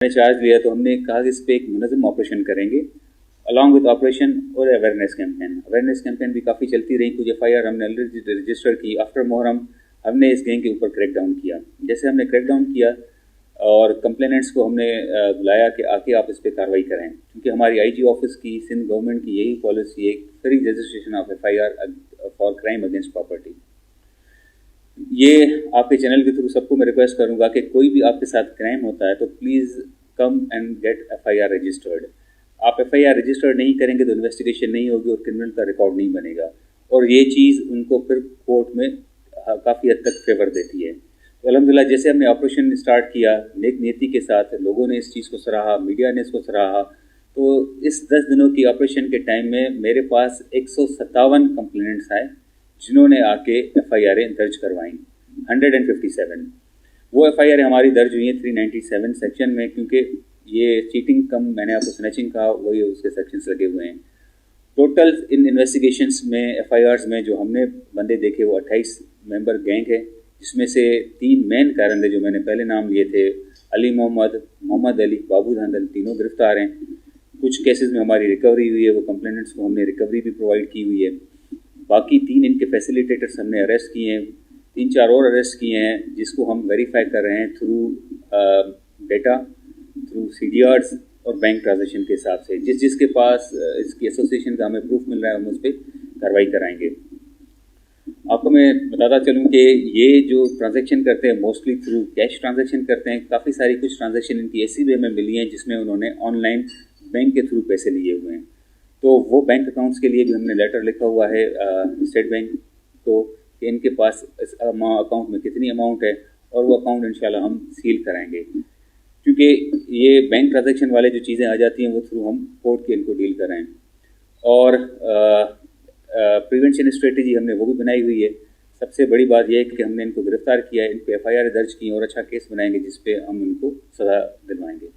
ने चार्ज लिया तो हमने कहा कि इस पर एक मुनज़्ज़म ऑपरेशन करेंगे अलॉन्ग विद ऑपरेशन और अवेयरनेस कैंपेन भी काफ़ी चलती रही। कुछ FIR हमने ऑलरेडी रजिस्टर की। आफ्टर मुहर्रम हमने इस गैंग के ऊपर क्रैक डाउन किया। जैसे हमने क्रैक डाउन किया और कंप्लेनेंट्स को हमने बुलाया कि आके आप इस पर कार्रवाई करें, क्योंकि हमारी IG ऑफिस की, सिंध गवर्नमेंट की यही पॉलिसी है, free registration of FIR for crime against property. ये आपके चैनल के थ्रू सबको मैं रिक्वेस्ट करूंगा कि कोई भी आपके साथ क्राइम होता है तो please come and get FIR registered. आप FIR रजिस्टर्ड नहीं करेंगे तो इन्वेस्टिगेशन नहीं होगी और क्रिमिनल का रिकॉर्ड नहीं बनेगा, और ये चीज़ उनको फिर कोर्ट में काफ़ी हद तक फेवर देती है। तो अल्हम्दुलिल्लाह जैसे हमने ऑपरेशन स्टार्ट किया नेक नीयति के साथ, लोगों ने इस चीज़ को सराहा, मीडिया ने इसको सराहा। तो इस 10 दिनों की ऑपरेशन के टाइम में मेरे पास 157 कंप्लेंट्स आए जिन्होंने आके FIR दर्ज करवाई, 157। वो FIR हमारी दर्ज हुई हैं 397 सेक्शन में, क्योंकि ये चीटिंग कम मैंने आपको स्नैचिंग कहा, वही उसके सेक्शंस लगे हुए हैं। टोटल इन इन्वेस्टिगेशंस में FIRs में जो हमने बंदे देखे वो 28 मेंबर गैंग है, जिसमें से 3 मेन कारण थे जो मैंने पहले नाम लिए थे, अली मोहम्मद, मोहम्मद अली, बाबू धांधल, तीनों गिरफ्तार हैं। कुछ केसेस में हमारी रिकवरी हुई है, वो कंप्लेनेंट्स को हमने रिकवरी भी प्रोवाइड की हुई है। बाकी 3 इनके फैसिलिटेटर्स हमने अरेस्ट किए हैं, 3-4 और अरेस्ट किए हैं जिसको हम वेरीफाई कर रहे हैं थ्रू डेटा, थ्रू CDRs और बैंक ट्रांजेक्शन के हिसाब से। जिसके पास इसकी एसोसिएशन का हमें प्रूफ मिल रहा है हम उस पर कार्रवाई कराएंगे। आपको मैं बताता चलूँ कि ये जो ट्रांजैक्शन करते हैं मोस्टली थ्रू कैश ट्रांजैक्शन करते हैं। काफ़ी सारी कुछ ट्रांजैक्शन इनकी ऐसी वे में मिली हैं जिसमें उन्होंने ऑनलाइन बैंक के थ्रू पैसे लिए हुए हैं। तो वो बैंक अकाउंट्स के लिए भी हमने लेटर लिखा हुआ है स्टेट बैंक को कि इनके पास इस अकाउंट में कितनी अमाउंट है, और वो अकाउंट इंशाल्लाह हम सील कराएंगे, क्योंकि ये बैंक ट्रांजैक्शन वाले जो चीज़ें आ जाती हैं वो थ्रू हम कोर्ट के इनको डील कराएं। और प्रिवेंशन स्ट्रेटजी हमने वो भी बनाई हुई है। सबसे बड़ी बात यह है कि हमने इनको गिरफ्तार किया है, इन पर FIR दर्ज की और अच्छा केस बनाएंगे जिस पे हम इनको सज़ा दिलवाएंगे।